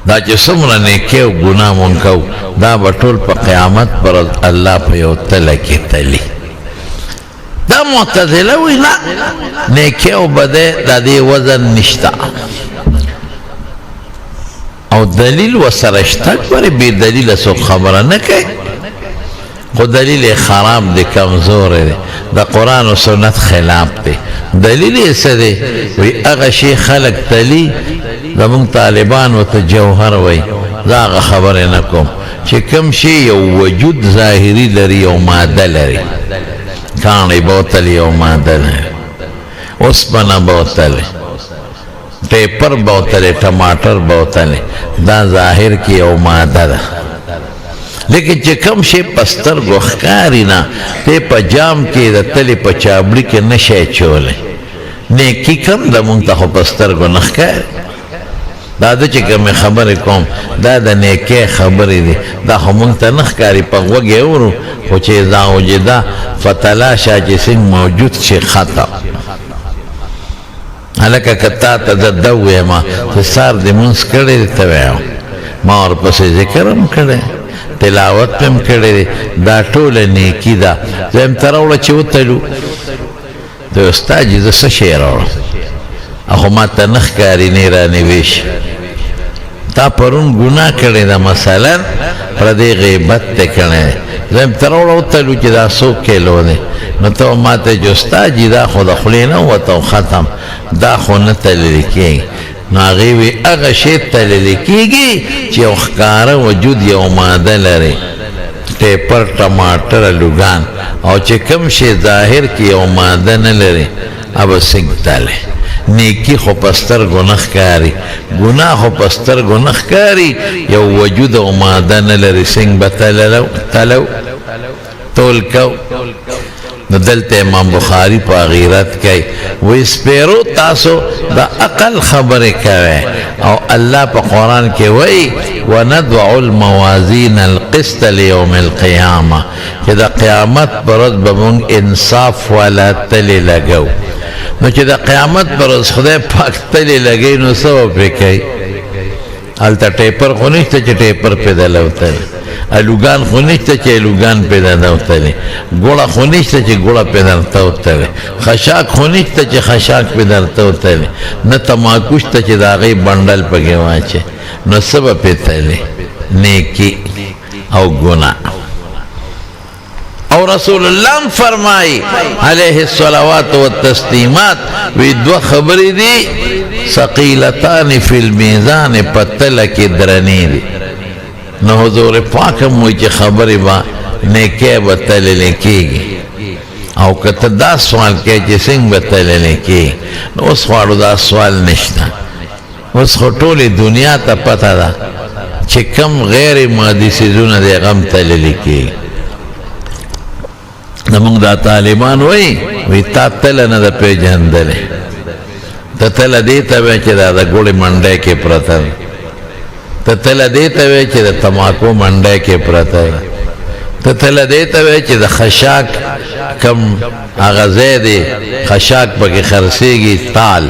دا چې څومره نیکي او ګناه مونږ کوو دا به ټول په قیامت پر الله په یو تله کې تلي دا معتزله وایي نه نیکي او بدۍ د دې وزن نشته او دلیل ورسره شته ګورې بې دلیله څوک خبره نه کوي خو دلیل یې خراب دی کمزوری دی د قرآن و سنت خلاف دی دلیل یې څه دی وایي هغه شی خلک تلي زمونږ طالبان ورته جوهر وایي زه هغه خبرې نه کوم چې کوم شی یو وجود ظاهري لري یو ماده لري کاڼی به وتلي یو ماده لري اوسپنه به وتلي ټیپر به وتلي ټماټر به وتلي دا ظاهر کې یو ماده ده لیکن چې کوم شی په سترګو ښکاري نه تی په جام کې د تلې په چابړي کې نه شی اچولی نیکي کم ده مونږ ته خو په سترګو نه ښکاري دا ده چې کومې خبرې کوم دا د نیکۍ خبرې دي دا خو مونږ ته نه ښکاري په غوږ یې اورو خو چې اذا وجده فتلاشا چې څنګه موجود شي ختم هلکه که تا ته زه ده ووایم چې سار دې مونځ کړی دی ته وایم ما ورپسې ذکر هم کړی تلاوت پم کړی دی دا ټوله نیکي ده زه یم ته راوړه چې وتلو ته استاد جي زه څه شی راوړم خو ما ته نه ښکاري نه یې رانیوی شي تا پرون ګناه کړې ده مثلا پردې غیبت ته کړی زه یم ته راوړه وتلو چې دا څو کیلو دی نو ته ما ته چې استاد جي دا خو د خولې نه ووته او ختم دا خو نه تللی کېږي نو هغې وی هغه شی تللی کېږي چې یو ښکاره وجود یو ماده لري ټیپر ټماټر لوګان او چې کوم شی ظاهر کې یو ماده نه لري هغه څنګه تللی نیکی خو په سترګو نه ښکاري ګناه خو په سترګو نه ښکاري یو وجود او ماده نه لري څنګه به تلو تول کو نو دلته امام بخاری په غیرت کوي وی سپیرو تاسو د عقل خبرې کوي او الله په قرآن کې وی وندع الموازین القسط لیوم القیامه چې د قیامت پر ورځ به موږ انصاف والا تلې لګو نو چې د قیامت پر ورځ خدای پاک تلې لګوي نو څه به پرې کوي هلته ټیپر خو نشته چې ټیپر پې دله وتلي الوګان خو نشته چې الوګان پې درته وتلي ګوړه خو نشته چې ګوړه پې درته وتلي خشاک خو نشته چې خشاک پې درته وتلي نه تماکو شته چې د هغې بنډل پکې واچې نو څه به پې تلي نیکي او ګناه او رسول الله فرمائی علیہ الصلوات والتسلیمات وی دو خبری دی ثقیلتان فی المیزان پتلک درنی دی نو حضور پاکم وی چی خبری با نیکی بتللی کیگی او کتا دا سوال کی چی سنگ بتللی کیگی نو اس خوارو دا سوال نشتا اس خطولی دنیا تا پتا دا چی کم غیر مادی سیزون دی غم تللی کیگی نمونگ دا طالبان وی تا تل نه دا پیجندلی تا تل دیتا وی چی دا گوڑی منڈے کی پرتر تا تل دیتا وی چی دا تماکو منڈے کی پرتر تا تل دیتا وی چی دا خشاک کم اغزے دی خشاک پا کی خرسیگی تال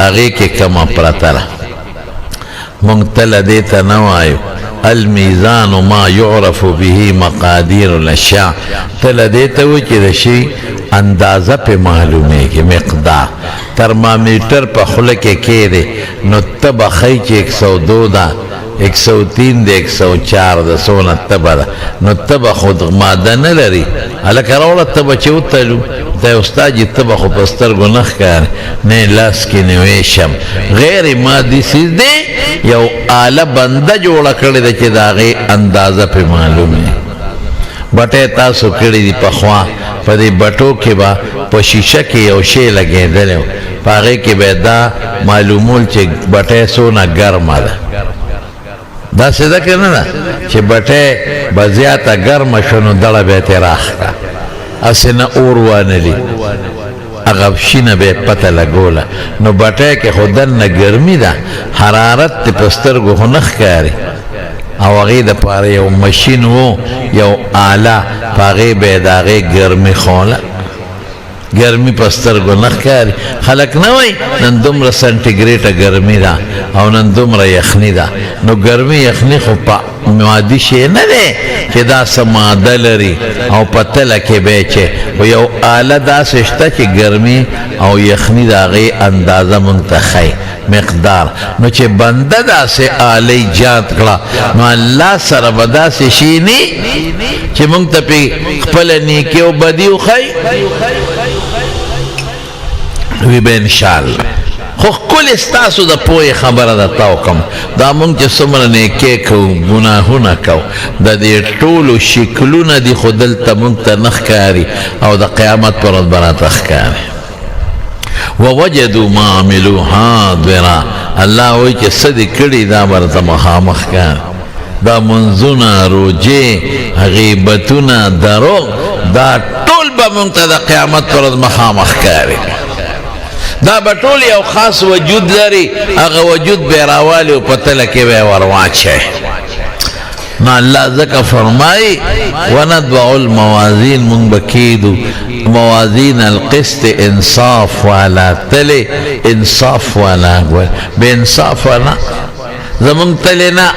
اغی کی کم پرتر مونگ تل دیتا نوائیو الميزان ما يعرف به مقادير الاشياء تل دیتا وی چی دا شی اندازہ پہ معلومے کی مقدار ترمامیٹر پا خلکے کے دے نو تب خی چی 102 دا 103 دے 104 دا سونا تب دا نو تب خود مادہ نلری علاکہ رولا تب چیو تلو تا استاد جی تب خود پستر گو نخ کار نی لاس کی نویشم غیر مادی سیز دے یو آلہ بندہ جوڑا کردے دا چی دا غی اندازہ پہ معلومے بٹے تاسو کړی دی پخوا په دې بټو کې با په شیشه کې یو شی لګېدلی و په هغې کې به دا معلومول چې بټۍ څونه ګرمه ده داسې ده که نه ده چې بټۍ به زیاته ګرمه شو نو دړه به یې ترې راښکه هسې نه اور وانلي هغه شینه به یې پته لګوله نو بټۍ کې خو دننه ګرمي ده حرارت دې په سترګو خو نه ښکاري او هغې دپاره یو مشین و یو آله په هغې به یې د هغې ګرمي خوله ګرمي په سترګو نه ښکاري خلک نه وایي نن دومره سنټیګریټه ګرمي ده او نن دومره یخني ده نو ګرمي یخني خو په مادي شی نه دی چې دا څه ماده لري او په تله کې به چې خو یو آله داسې شته چې ګرمي او یخني د هغې اندازه مونږ ته ښیي مقدار نو چې بنده داسې آله ایجاد کړه نو الله سره به داسې شي نه چې مونږ ته پې خپله نیکي او بدي وښیي وی به انشاءالله خو ښکلې ستاسو د پوهې خبره درته وکړم دا مونږ چې څومره نیکۍ کوو ګناهونه کوو د دې ټولو شکلونه دي خو دلته مونږ ته نه ښکاري او د قیامت پر ورځ به راته ښکاري ووجدوا ما عملوا حاضرا الله وایي چې څه دې کړي دا به راته مخامخ ښکاري دا منځونه روجې غیبتونه دروغ دا ټول به مونږ ته د قیامت پر ورځ مخامخ ښکاري دا به ټول یو خاص وجود لري هغه وجود به یې راوالي او په تله کې به یې ور واچوي نو الله ځکه فرمایي ونضع الموازین مونږ به کیدو موازین القسط انصاف والا تلې انصاف والا بې انصاف والا زمونږ تلې نه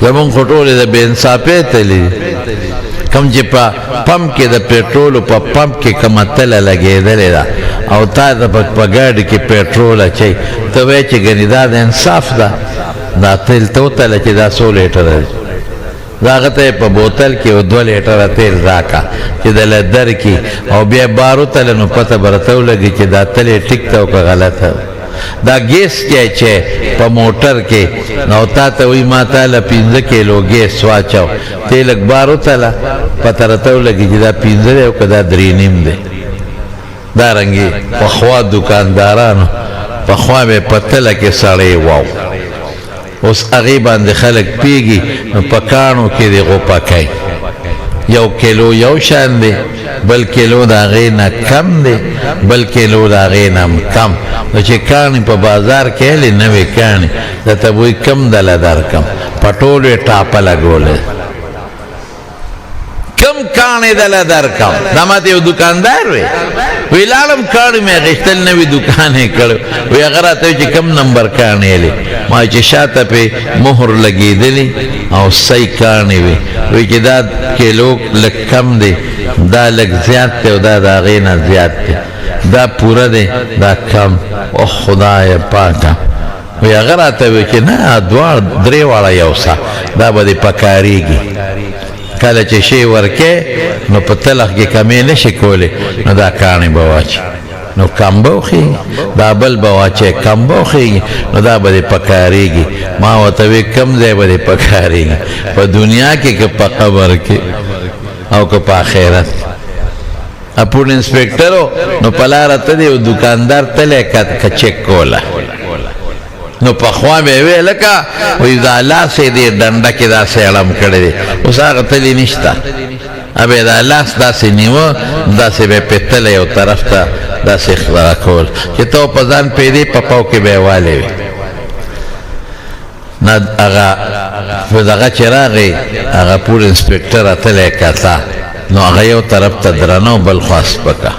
زمونږ خو ټولې د بې انصافۍ تلې کم چې په پمپ کې د پېټرولو په پمپ کې کومه تله لګېدلې ده او تا ته په ګاډي کې پېټرول اچوي ته وایې چې ګنې دا د انصاف ده دا تیل ته وتله چې دا 100 لیټره دی دا هغه ته یې په بوتل کې 2 لیټره تیل راکړه چې دله درکړي او بیا بار وتله نو پته به راته ولګي چې دا تل یې ټیک ته او که غلطه دا ګیس چې په موټر کې نو تا ته وایي ما تاله 15 کیلو ګیس واچو ته یې لږ بار وتله پته راته ولګي چې دا 15 دی او که دا 3.5 دی دارنګې پخوا دکاندارانو پخوا به په تله کې سړی واو اوس هغې باندې خلک پیږي نو په کاڼو کې دې غوپه کوي 1 کیلو یو شان دی بل کیلو د هغې نه کم دی بل کیلو د هغې نه هم کم نو چې کاڼي په بازار کې هلې نوې کاڼي درته به وایي کم دله درکم په ټولو یې ټاپه لګولې کم کاڼې دله درکم دا ماته یو دکاندار وی وی لاړم کاڼي مې اخېستل نوي دوکان یې کړی وی هغه راته وایي چې کم نمبر کاڼې هلې ما چې شاته پې مهر لګېدلي او صحیح کاڼې وي وی چې دا کیلو لږ کم دی دا لږ زیات دی او دا د هغې نه زیات دی دا پوره دی دا کم او خدایه پاکه وی هغه راته وی چې نه درې واړه یو څه دا به دې پکارېږي کله چې شی ورکې نو په تلخ کې کمې نه شي کولی نو دا کاڼې به واچي نو کم به وخېږي دا بل به واچی کم به وخېږي نو دا به دې پکارېږي ما ورته وی کم ځای به دې پکارېږي په دنیا کې که په قبر کې او که په آخرت اپون انسپیکټرو نو په لاره ته دی یو دکاندار تلی که چک کوله نو پخوا به یې وی لکه وایي دا لاس یې دې ډنډه کې داسې اړم کړی دی اوس هغه تلي نشته ابې دا لاس داسې نیوه داسې به یې پېتله یو طرف ته داسې ښکاره کول چې ته په ځان پوهېدې په پاو کې به یې والی وي نه هغه دغه چې راغی هغه پور انسپکټر اتلی کته نو هغه یو طرف ته درنه او بل خوا سپکه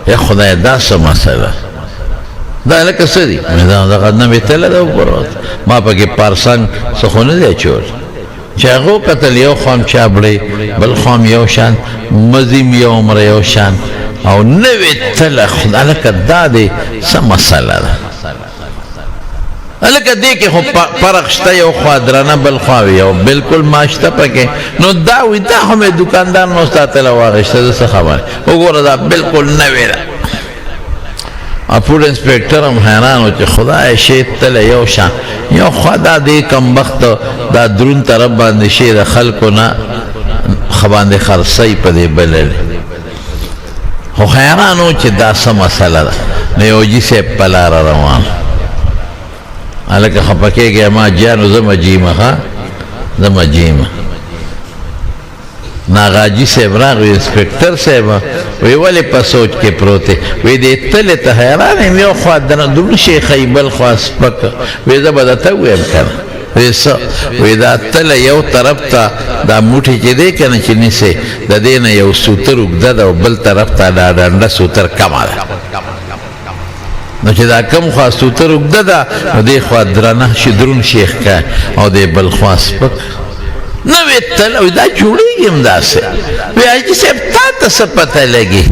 یا خدای دا څه مسله دا لکه څه دي دغه نوې تله ده وګوره ما پکې پارسنګ څه خو نه دی اچول چې هغه وکتل یو خوا هم چابړې بل خوا هم یو شان مزي هم یو عمره یو شان او نوې تله خدای لکه دا دی څه مسله ده لکه دې کې خو فرق شته یو خوا درنه بل خوا وي یو بلکل ماشته پکې نو دا وي دا خو مې دوکاندار نو ستا تله واخېسته زه څه خبره وګوره دا بلکل نوې ده اپور انسپیکټر هم حیران و چې خدای شی تله یو شان یو خوا دا دې کمبخت دا درون طرف باندې شی د خلکو نه باندې خرڅی په دې بللې خو حیران و چې دا څه مسله ده نو یو جي صاحب په لاره روان هلکه خفه کېږې ما جانو زه مجیمه ښه زه مجیمه ناغاجي صاحب راغی انسپکټر صاحب وی ولې په سوچ کې پروت دی وی دې تلې ته حیران یم یو خوا دومره شی ښیي بل خوا سپک وی زه به درته ووایم که نه وی دا تله یو طرف ته دا موټی چې دی که نه چې نیسې د دې نه یو سوتر اوږده ده او بل طرف ته دا ډنډه سوتر کمه ده نو چې دا کم خوا سوتر اوږده ده نو دې خوا درنه شي دروند شي ښکار او دې بل خوا سپک نه وی تله وی دا جوړېږي هم داسې وی حاجي صاحب تا ته څه پته لګي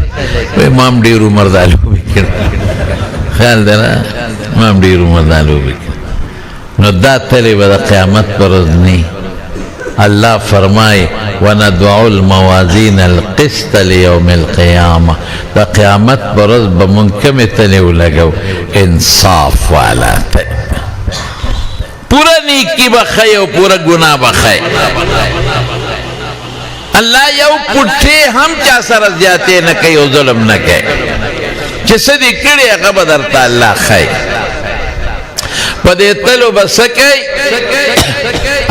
وی ما هم ډېر عمر دا لوبې کړې خیال دی نه ما هم ډېر عمر دا لوبې کړې نو دا تلې به د قیامت پر ورځ نه الله فرمای وندع الموازین القسط لیوم القیامه د قیامت پر ورځ به مونږ کومې تلې ولګو انصاف والا ته پورا نیکی بخی او پورا گناہ بخی اللہ یو پٹھے ہم چا سر زیادے نہ کئی او ظلم نہ کئی جسے دی کڑے غبدرتا اللہ خی پدے تلو بسکی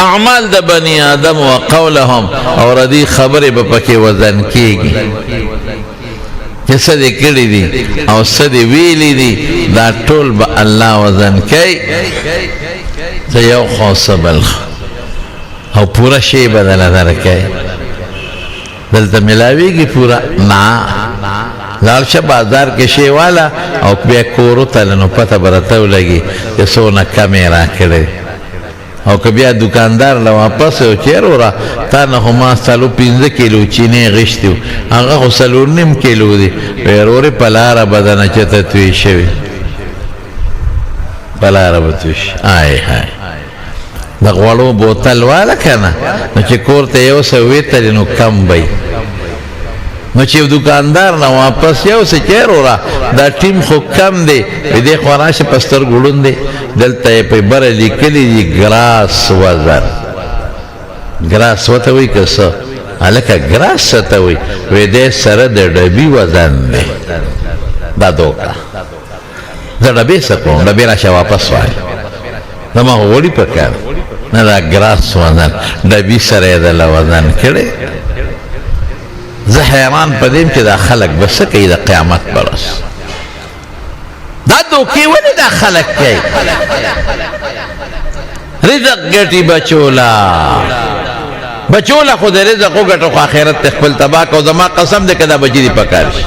اعمال دا بنی آدم و قولهم اور دی خبر بپکی وزن کی گی جسے دی کڑی دی او صدی ویلی دی دا ٹول با اللہ وزن کی تو یو خوص بلخ او پورا شی بدل درکے دلتا ملاوی گی پورا نا لالشا بازار کے شی والا او بیا کورو تلنو پتا برتاو لگی کہ سونا کمی را کرے او که بیا دکاندار لواپس او چیرو را تا نخو ما سالو 15 کیلو چینه غشتیو آغا خو سالو نیم کیلو دی ویروری پلارا بدن چتا توی شوی پلارا بتوش آئی های دا غوالو بوتل والا کنا نو چه کورتا یو سوی تلی نو کم بی نو چه دکاندار نا واپس یو سه چیرو را دا ٹیم خو کم دی دی خواناش پستر گلون دی دلتا یه پی بر لیکلی دی گراس وزن گراس وطوی کسا لکه گراس ستوی وی دی سر دی ڈبی وزن دی دا دوکا دا ڈبی سکون ڈبی راشا واپس وائی دا ما غوڑی پکر نا دا گراس وزن ڈبی سر دی وزن کڑی زه حیران پدیم چې دا خلق بس کوي د قیامت پرس دا دوکې ولې دا خلق کوي رزق ګټي بچولا خو د رزق وګټو خو آخرت خپل تباه کو زما قسم دې کدا بچی دی پکار شي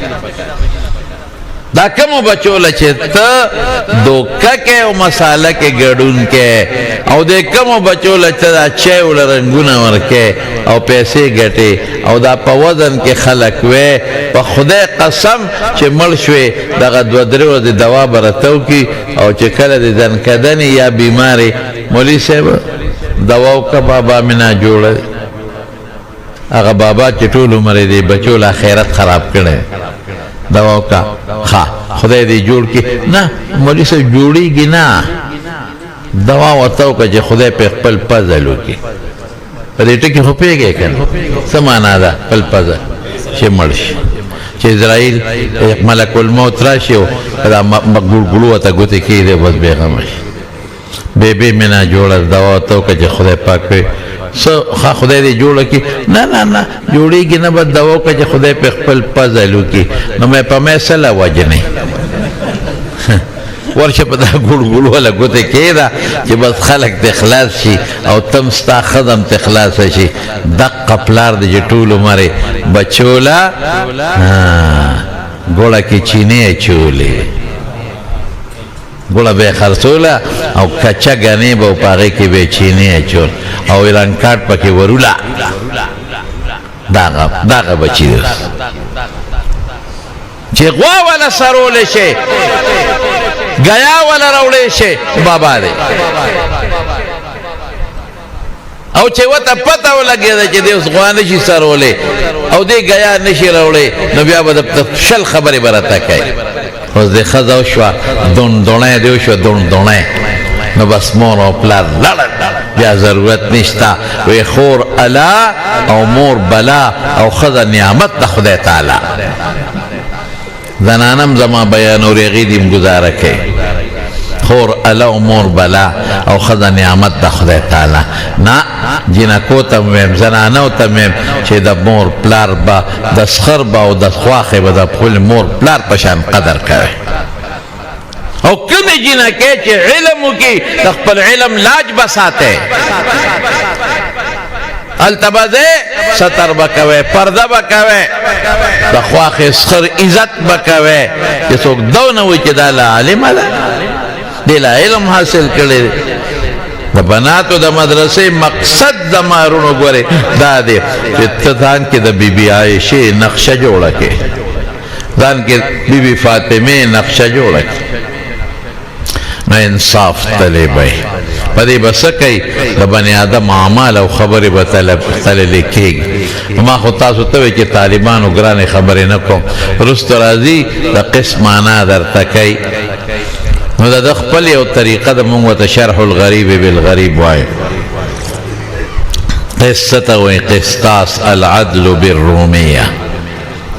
دا کمو بچولا چې ته دوکه کې او مساله کې ګډون کې او دې کمو بچولا چې دا چای ول رنگونه ورکه او پیسې ګټي او دا په وزن کې خلق وې په خدای قسم چې مړ شوي دغه دوه درې ورځې دوا برتاو کی او چې کله دې ځن کدنې یا بیماری مولوی صاحب دواو کا بابا منا جوړ هغه بابا چې ټول عمر دې بچول آخرت خراب کړي دواو کا خا خدای دې جوړ کی نه مولوی صاحب جوړیږي نه دوا وتاو کا چې خدای په خپل پزلو کی په دې ټکی خو پیږي کنه سمانا ده خپل پزل چې مړ شي چې اسرائیل ملک الموت راشي او دا مقبول ګلو ته ګوتې کېده بس بیغم شي بیبي منا جوړه دوا وتاو کا چې خدای پاک سو خدای دې جوړه کی نه جوړیږي نه بس دوا کا چې خدای په خپل پزلو کی نو مې په مسله وجنه ورشه په دا ګړ ولا ګوته کېدا چې بس خلق ته اخلاص شي او تم ستا خدم ته اخلاص شي دقه پلار دې ټول عمر بچولا ګوړه کې چینه چولې ګوړه به خرڅولا او کچا غنې به پاره کې به چینه چول او ایران کارت پکې ورولا داغه بچی چې غوا ولا سرول شي گیا والا روڑے شے بابا دے او چه وطا پتا ہو لگیا دا چه دے اس غوا نشی سرولے او دے گیا نشی روڑے نو بیا با دب شل خبری برتا کئی اس دے خزاو شوا دون دونائے دیو شوا دون دونائے نو بس مور او پلار لڑن بیا ضرورت نشتا وی خور علا او مور بلا او خزا نعمت دا خدا تعالی زنانم زما بیان اور یغیدیم گزاره که خور علا مور بلا او خدا نعمت دا خدای تعالی نا جنکو تمویم زنانو تمویم چه دا مور پلار با دا سخر با او دا خواخی با دا پخول مور پلار پشان قدر کرے او کمی جنکی چه علمو کی تخپل علم لاج بساتے التبازے ستر بکوے پردہ بکوے دخواق اسخر عزت بکوے جسوک دو نوی چی دا لا علم دا دی لا علم حاصل کرے دا بناتو دا مدرسے مقصد دا مارونو گورے دا دے چی تتان کی دا بی بی عائشی نقشہ جوڑا کے دان کی بی بی فاطمہ نقشہ جوڑا کے نو انصاف تلے بھائی پدی بسکی لبنی آدم عمال او خبری بتلے لکھے گی ما خطاسو توی چی طالبانو گرانی خبری نکو رست رازی دا قسمانا در تکی نو دا دخپلی او طریقہ دا منگو شرح الغریب بالغریب وائی قصتا وی قسطاس العدل بالرومیہ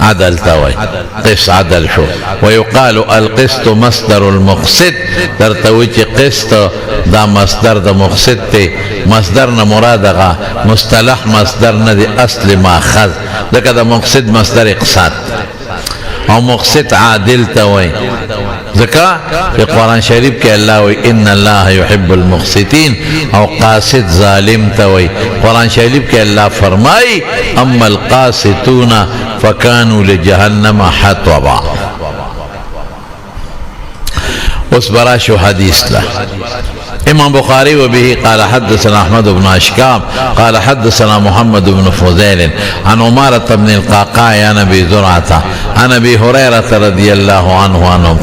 عدل تاوي قس عدل شو ويقال القسط مصدر المقسط در تويچ قسط دا مصدر دا مقسط تے مصدر نا مرادغا مصطلح مصدر نا دی اصل ماخذ لکه دا مقسط مصدر اقساط او مقسط عادل تاوي ذکا في قرآن شریف کے اللہ وی ان اللہ يحب المقسطین او قاسط ظالم تاوي قرآن شریف کے اللہ فرمائی اما القاسطون فكانوا لجهنم حطبا اس براشو حدیث لا امام بخاری وبه قال حدثنا احمد بن اشكام قال حدثنا محمد بن فضيل عن عمارة بن القعقاع عن ابي زرعة عن ابي هريرة رضي الله عنه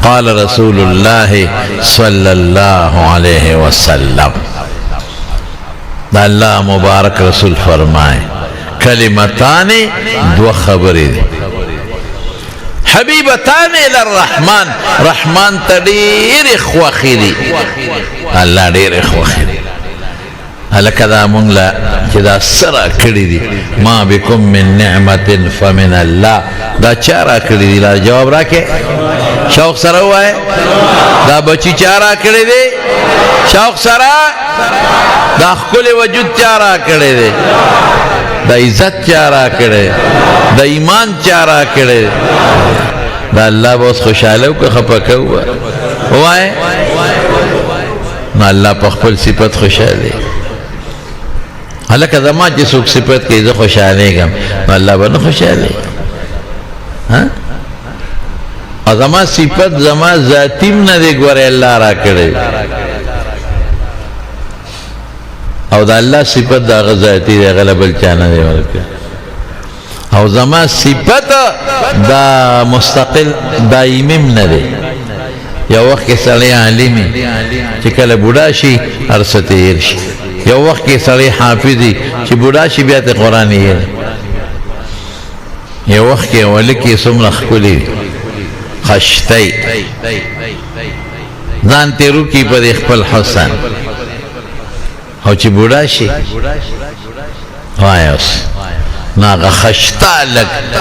قال رسول الله صلى الله عليه وسلم دا اللہ مبارک رسول فرمائے کلمتان دو خبری دی حبیبتان الرحمن رحمان تا دیر اخوخی دی اللہ دیر اخوخی دی لکه دا مونږ لا چې دا سره کړي دي ما بكم من نعمة فمن الله دا چا را کړي دي لا جواب راکې شوق سره وایه دا بچی چا را کړي دي شوق سره دا ښکلی وجود چا را کړي دي دا عزت چا را کړي دا ایمان چا را کړي دا الله به اوس خوشحاله او که خفه کوو وایه نو الله په خپل صفت خوشحاله حالکہ زمان چی سوک صفت کی زو خوشحالے گم اللہ بنا خوشحالے اور زمان صفت زمان ذاتیم نا دے گوارے اللہ را کرے اور دا اللہ صفت دا غذاتی دے غلب الچانا دے ورکے اور زمان صفت دا مستقل دائمیم نا دے یا وقت کے سڑی عالمی چکل بوڑا شی عرصت ایرشی یو وقت کی سڑی حافظی چی بوڑا شی بیات قرآنی ہے یو وقت کی ولکی سمرخ کلی خشتی زان تیرو کی پر اخپل حسن او چی بوڑا شی وائیوس ناغا خشتا لک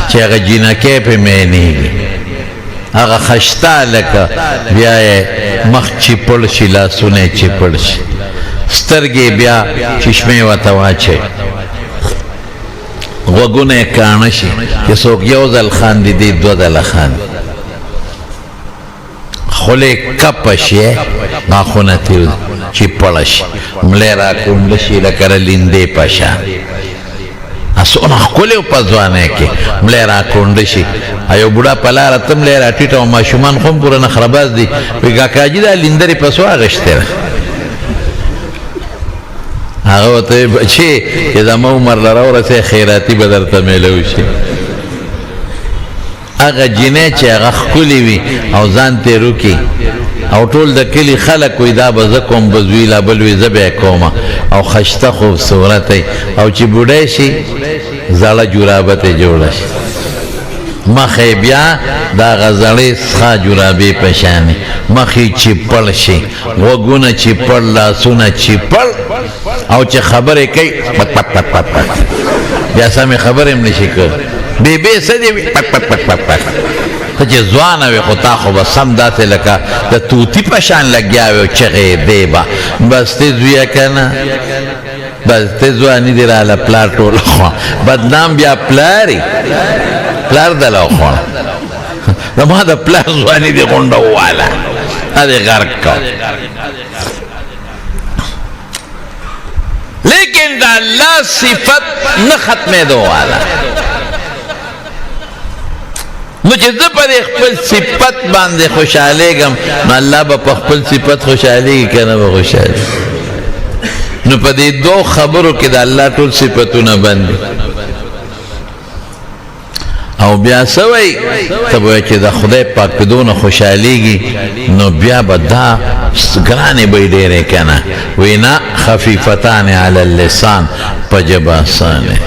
چی اگا جنکے پہ مینی گی اگا خشتا لک بیائے مخ چی پڑ شی لاسونے چی پڑ شی سترگی بیا چشمے و تواچے وگونے کانشی کہ سوک یوزل خاندی دی دودل خاندی خلے کپشی ناخونتی چی پڑشی ملیرا کندشی لکر لندے پشان اسونا خلے پزوانے کی ملیرا کندشی ایو بڑا پلارا تم لیرا ٹیٹا و ما شمان خون پورا نخرباز دی ویگا کاجی دا لندری پسوا غشتے رہا آغا وطوی بچے کہ دا مو مر لراو رسے خیراتی بدرتا میلوشی آغا جنے چے آغا خکولی وی او زانتے روکی او طول دا کلی خلق وی دا بزکم بزویلا بلوی زبع کوما او خشتا خوب صورتی او چی بودیشی زالا جورابت جوڑش مخی بیا دا غزلی سخا جورابی پشانی مخی چی پڑ شی وگونا چی پڑ لاسونا چی پڑ او چی خبری کئی پت پت پت پت پت جیسا میں خبریم نشی کر بی بی سدی پت پت پت پت پت خچی زوانوی خطا خوبا سم داتے لکا دا توتی پشان لگیاوی چغی دیبا بس تیزویا کنا بس تیزوانی دی رالا پلار طول خوان بدنام بیا پلاری پلار دلاو خوان زما د پلار ځواني دې غونډه وواله هغې غرق کو لیکن د الله صفت نه ختمېدو واله نو چې زه په دې خپل صفت باندې خوشحالېږم نو الله به په خپل صفت خوشحالېږي که نه به خوشحالېږي نو په دې دو خبرو کې د الله ټول صفتونه بند دي او بیا څه وایي ته به وایې چې د خدای پاک په دونه خوشحالېږي نو بیا به دا ګرانې به یې ډېرې که نه وایي نه خفیفتان علی اللسان په ژبه اسانې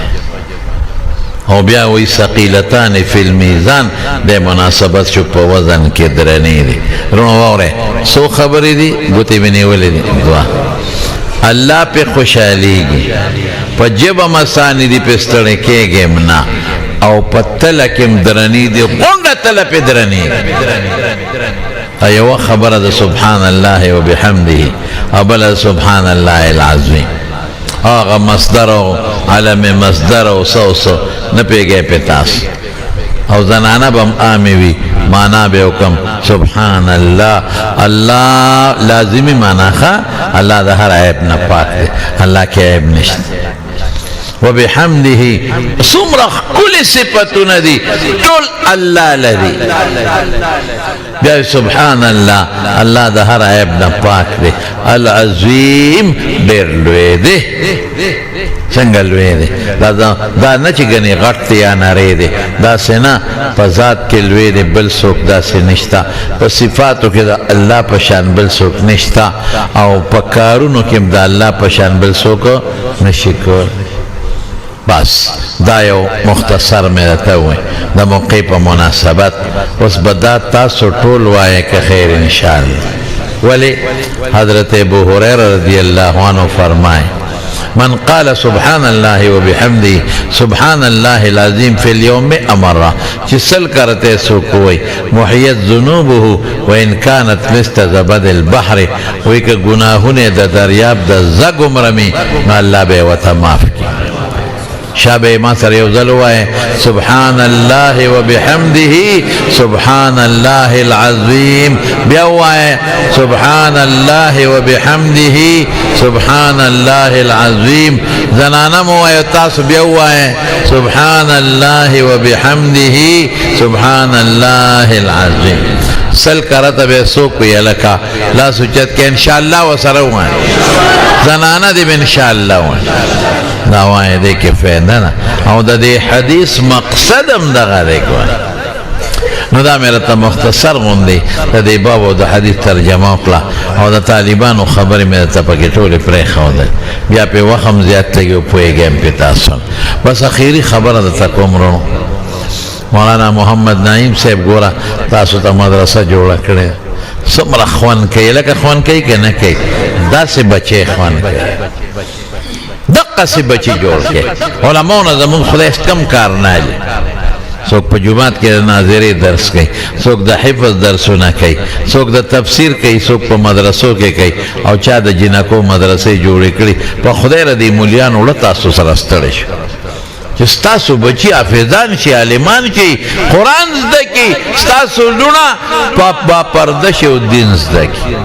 او بیا وی ثقیلتان فی المیزان د مناسبت شو په وزن کې درنې دي رونو واورئ څو خبرې دي ګوتې مې نیولې دي دوه الله پې خوشحالېږي په ژبه مسانې دي پې ستړی کېږم نه او په تله کې م درنې دي غونډه تله پې درنې دي یوه خبره د سبحان الله وبحمده او بله سبحان الله العظیم آغا مصدر او علم مصدر او سو نه پیږی پې تاسو او زنانه به م عامې وي معنا به وکم سبحان الله الله لازمي معنا ښه الله د هر عیب نه پاک دی الله کې عیب نشته وبحمده څومره ښکلې صفتونه دي ټول الله لري بیا سبحان الله الله د هر عیب نه پاک دی العظیم ډېر لوی دی څنګه لوی دی دا نه چې ګنې غټ دی یا نری دی داسې نه په ذات کې لوی دی بل څوک داسې نشته په صفاتو کې د الله په شان بل څوک نشته او په کارونو کې د الله په شان بل څوک نشي کولی بس دا یو مختصر مې درته ووایي د موقع په مناسبت اوس به دا تاسو ټول وایئ که خیر انشاءالله ولې حضرت ابو هریره رضی الله عنه فرمایي من قال سبحان الله وبحمده سبحان الله العظیم فی اليوم 100 مرة چې سل کرته څوک وایي محیت ذنوبه وان كانت مثل زبد البحر وایي که ګناهونه د دریاب د زګ عمره مې نو الله به یې ورته معاف کړي شابه ما سره یو ځل ووایه سبحان الله وبحمده سبحان الله العظیم بیا ووایه سبحان الله وبحمده سبحان الله العظیم زنانه مو وایه تاسو بیا ووایه سبحان الله وبحمده سبحان الله العظیم سل کرته به څوک وي هلکه لاس اوچت کې انشاءالله ورسره ووایه زنانه دې به انشاءالله ووایه دا وایه دی کې فایده نه او د دې حدیث مقصد هم دغه دی نو دا مې راته مختصر غوندې د دې باب او د حدیث ترجمه وکړه او د طالبانو خبرې مې درته پکې ټولې پرېښودې بیا پې وخت هم زیات لګي او پوهېږم پې تاسو بس اخري خبره درته کوم رونو مولانا محمد نعیم صاحب ګوره تاسو ته مدرسه جوړه کړې څومره خوند کوي لکه خوند کوي که نه کوي داسې بچی خوند کوي دقسې بچي جوړ کړي علماو نه زمونږ خدای کم کار نه دی څوک په جومات کې د ناظرې درس کوي څوک د حفظ درسونه کوي څوک د تفسیر کوي څوک په مدرسو کې کوي او چا د جنکو مدرسې جوړې کړي په خدای را دې مولیانو وړه تاسو سره ستړی شو چې ستاسو بچي حافظان شي عالمان شي قرآن زده کړي ستاسو لوڼه با پرده شي او دین زده کړي